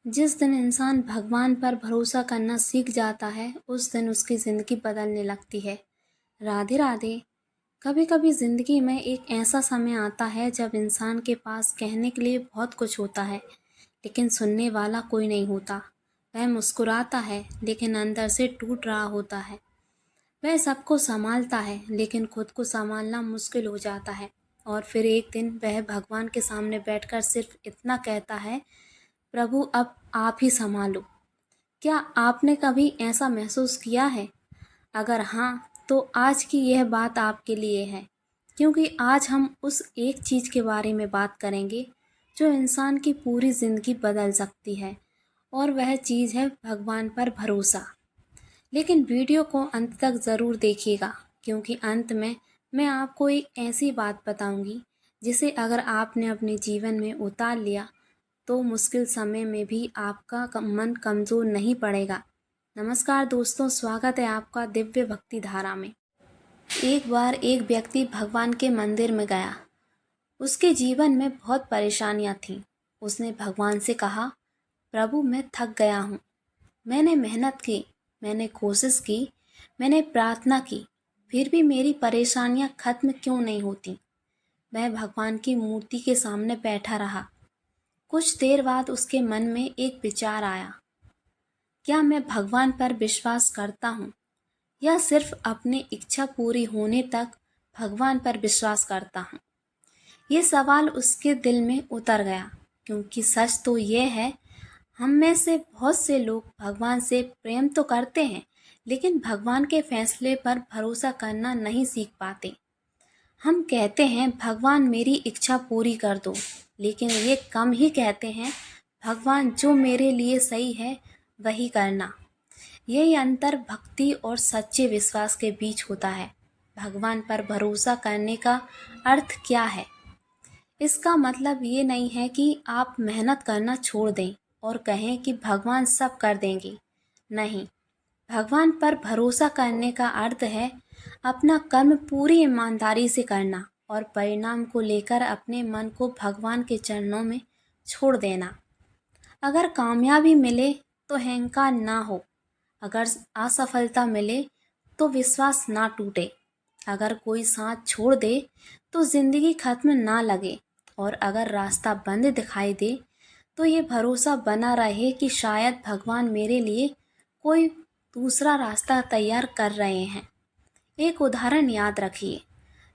जिस दिन इंसान भगवान पर भरोसा करना सीख जाता है, उस दिन उसकी ज़िंदगी बदलने लगती है। राधे राधे। कभी कभी ज़िंदगी में एक ऐसा समय आता है जब इंसान के पास कहने के लिए बहुत कुछ होता है, लेकिन सुनने वाला कोई नहीं होता। वह मुस्कुराता है, लेकिन अंदर से टूट रहा होता है। वह सबको संभालता है, लेकिन खुद को संभालना मुश्किल हो जाता है। और फिर एक दिन वह भगवान के सामने बैठकर सिर्फ इतना कहता है, प्रभु अब आप ही संभालो। क्या आपने कभी ऐसा महसूस किया है? अगर हाँ, तो आज की यह बात आपके लिए है, क्योंकि आज हम उस एक चीज़ के बारे में बात करेंगे जो इंसान की पूरी ज़िंदगी बदल सकती है, और वह चीज़ है भगवान पर भरोसा। लेकिन वीडियो को अंत तक ज़रूर देखिएगा, क्योंकि अंत में मैं आपको एक ऐसी बात बताऊंगी जिसे अगर आपने अपने जीवन में उतार लिया तो मुश्किल समय में भी आपका मन कमज़ोर नहीं पड़ेगा। नमस्कार दोस्तों, स्वागत है आपका दिव्य भक्ति धारा में। एक बार एक व्यक्ति भगवान के मंदिर में गया। उसके जीवन में बहुत परेशानियां थीं। उसने भगवान से कहा, प्रभु मैं थक गया हूँ। मैंने मेहनत की, मैंने कोशिश की, मैंने प्रार्थना की, फिर भी मेरी परेशानियां खत्म क्यों नहीं होती। मैं भगवान की मूर्ति के सामने बैठा रहा। कुछ देर बाद उसके मन में एक विचार आया, क्या मैं भगवान पर विश्वास करता हूँ या सिर्फ अपनी इच्छा पूरी होने तक भगवान पर विश्वास करता हूँ। ये सवाल उसके दिल में उतर गया, क्योंकि सच तो ये है, हम में से बहुत से लोग भगवान से प्रेम तो करते हैं, लेकिन भगवान के फैसले पर भरोसा करना नहीं सीख पाते। हम कहते हैं भगवान मेरी इच्छा पूरी कर दो, लेकिन ये कम ही कहते हैं भगवान जो मेरे लिए सही है वही करना। यही अंतर भक्ति और सच्चे विश्वास के बीच होता है। भगवान पर भरोसा करने का अर्थ क्या है? इसका मतलब ये नहीं है कि आप मेहनत करना छोड़ दें और कहें कि भगवान सब कर देंगे। नहीं, भगवान पर भरोसा करने का अर्थ है अपना कर्म पूरी ईमानदारी से करना और परिणाम को लेकर अपने मन को भगवान के चरणों में छोड़ देना। अगर कामयाबी मिले तो अहंकार ना हो, अगर असफलता मिले तो विश्वास ना टूटे, अगर कोई साथ छोड़ दे तो जिंदगी खत्म ना लगे, और अगर रास्ता बंद दिखाई दे तो ये भरोसा बना रहे कि शायद भगवान मेरे लिए कोई दूसरा रास्ता तैयार कर रहे हैं। एक उदाहरण याद रखिए,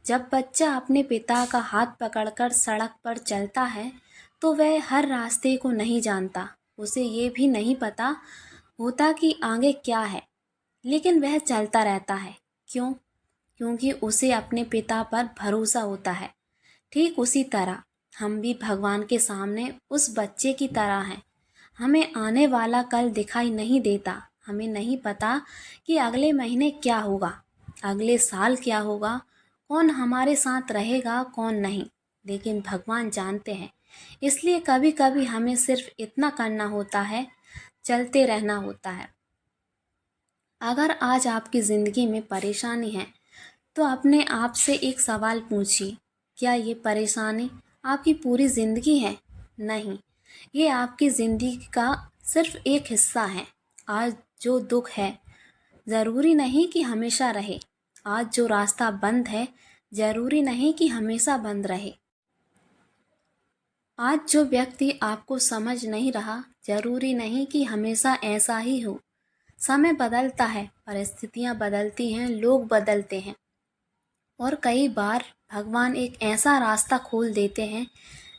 जब बच्चा अपने पिता का हाथ पकड़कर सड़क पर चलता है तो वह हर रास्ते को नहीं जानता, उसे ये भी नहीं पता होता कि आगे क्या है, लेकिन वह चलता रहता है। क्यों? क्योंकि उसे अपने पिता पर भरोसा होता है। ठीक उसी तरह हम भी भगवान के सामने उस बच्चे की तरह हैं। हमें आने वाला कल दिखाई नहीं देता, हमें नहीं पता कि अगले महीने क्या होगा, अगले साल क्या होगा, कौन हमारे साथ रहेगा कौन नहीं, लेकिन भगवान जानते हैं। इसलिए कभी कभी हमें सिर्फ इतना करना होता है, चलते रहना होता है। अगर आज आपकी ज़िंदगी में परेशानी है तो अपने आप से एक सवाल पूछिए, क्या ये परेशानी आपकी पूरी ज़िंदगी है? नहीं, ये आपकी ज़िंदगी का सिर्फ एक हिस्सा है। आज जो दुख है ज़रूरी नहीं कि हमेशा रहे। आज जो रास्ता बंद है ज़रूरी नहीं कि हमेशा बंद रहे। आज जो व्यक्ति आपको समझ नहीं रहा ज़रूरी नहीं कि हमेशा ऐसा ही हो। समय बदलता है, परिस्थितियाँ बदलती हैं, लोग बदलते हैं, और कई बार भगवान एक ऐसा रास्ता खोल देते हैं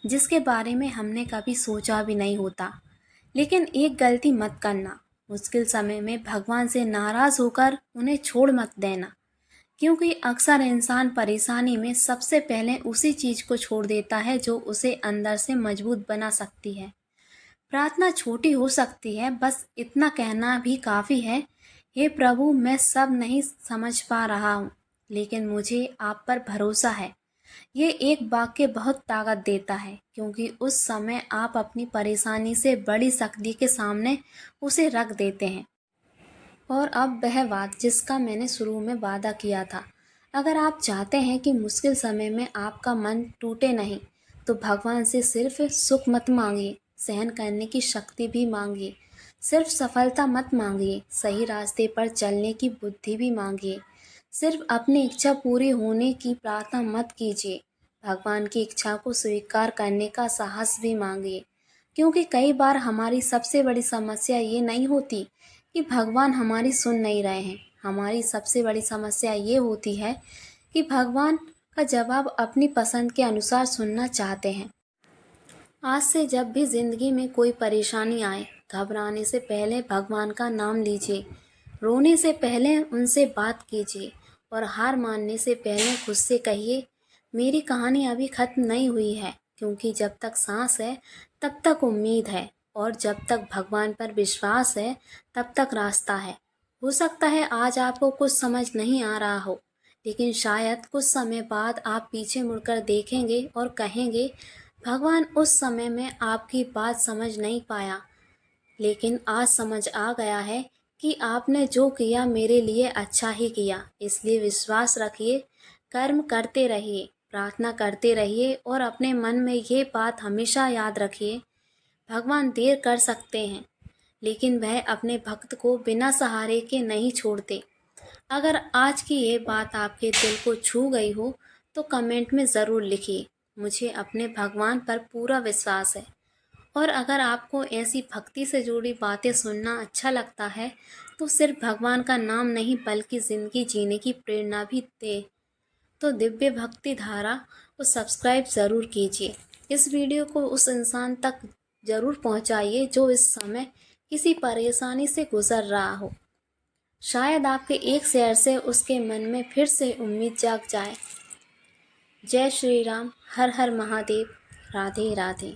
जिसके बारे में हमने कभी सोचा भी नहीं होता। लेकिन एक गलती मत करना, मुश्किल समय में भगवान से नाराज़ होकर उन्हें छोड़ मत देना, क्योंकि अक्सर इंसान परेशानी में सबसे पहले उसी चीज़ को छोड़ देता है जो उसे अंदर से मजबूत बना सकती है। प्रार्थना छोटी हो सकती है, बस इतना कहना भी काफ़ी है, हे प्रभु मैं सब नहीं समझ पा रहा हूँ, लेकिन मुझे आप पर भरोसा है। ये एक वाक्य बहुत ताकत देता है, क्योंकि उस समय आप अपनी परेशानी से बड़ी शक्ति के सामने उसे रख देते हैं। और अब वह बात जिसका मैंने शुरू में वादा किया था, अगर आप चाहते हैं कि मुश्किल समय में आपका मन टूटे नहीं, तो भगवान से सिर्फ सुख मत मांगिए, सहन करने की शक्ति भी मांगिए। सिर्फ सफलता मत मांगिए, सही रास्ते पर चलने की बुद्धि भी मांगिए। सिर्फ अपनी इच्छा पूरी होने की प्रार्थना मत कीजिए, भगवान की इच्छा को स्वीकार करने का साहस भी मांगिए। क्योंकि कई बार हमारी सबसे बड़ी समस्या ये नहीं होती कि भगवान हमारी सुन नहीं रहे हैं, हमारी सबसे बड़ी समस्या ये होती है कि भगवान का जवाब अपनी पसंद के अनुसार सुनना चाहते हैं। आज से जब भी ज़िंदगी में कोई परेशानी आए, घबराने से पहले भगवान का नाम लीजिए, रोने से पहले उनसे बात कीजिए और हार मानने से पहले खुद से कहिए, मेरी कहानी अभी ख़त्म नहीं हुई है, क्योंकि जब तक सांस है तब तक उम्मीद है, और जब तक भगवान पर विश्वास है तब तक रास्ता है। हो सकता है आज आपको कुछ समझ नहीं आ रहा हो, लेकिन शायद कुछ समय बाद आप पीछे मुड़कर देखेंगे और कहेंगे, भगवान उस समय में आपकी बात समझ नहीं पाया, लेकिन आज समझ आ गया है कि आपने जो किया मेरे लिए अच्छा ही किया। इसलिए विश्वास रखिए, कर्म करते रहिए, प्रार्थना करते रहिए और अपने मन में ये बात हमेशा याद रखिए, भगवान देर कर सकते हैं, लेकिन वह अपने भक्त को बिना सहारे के नहीं छोड़ते। अगर आज की ये बात आपके दिल को छू गई हो तो कमेंट में ज़रूर लिखिए, मुझे अपने भगवान पर पूरा विश्वास है। और अगर आपको ऐसी भक्ति से जुड़ी बातें सुनना अच्छा लगता है तो सिर्फ भगवान का नाम नहीं बल्कि ज़िंदगी जीने की प्रेरणा भी दे, तो दिव्य भक्ति धारा को सब्सक्राइब ज़रूर कीजिए। इस वीडियो को उस इंसान तक ज़रूर पहुंचाइए जो इस समय किसी परेशानी से गुजर रहा हो। शायद आपके एक शेयर से उसके मन में फिर से उम्मीद जाग जाए। जय श्री राम, हर हर महादेव, राधे राधे।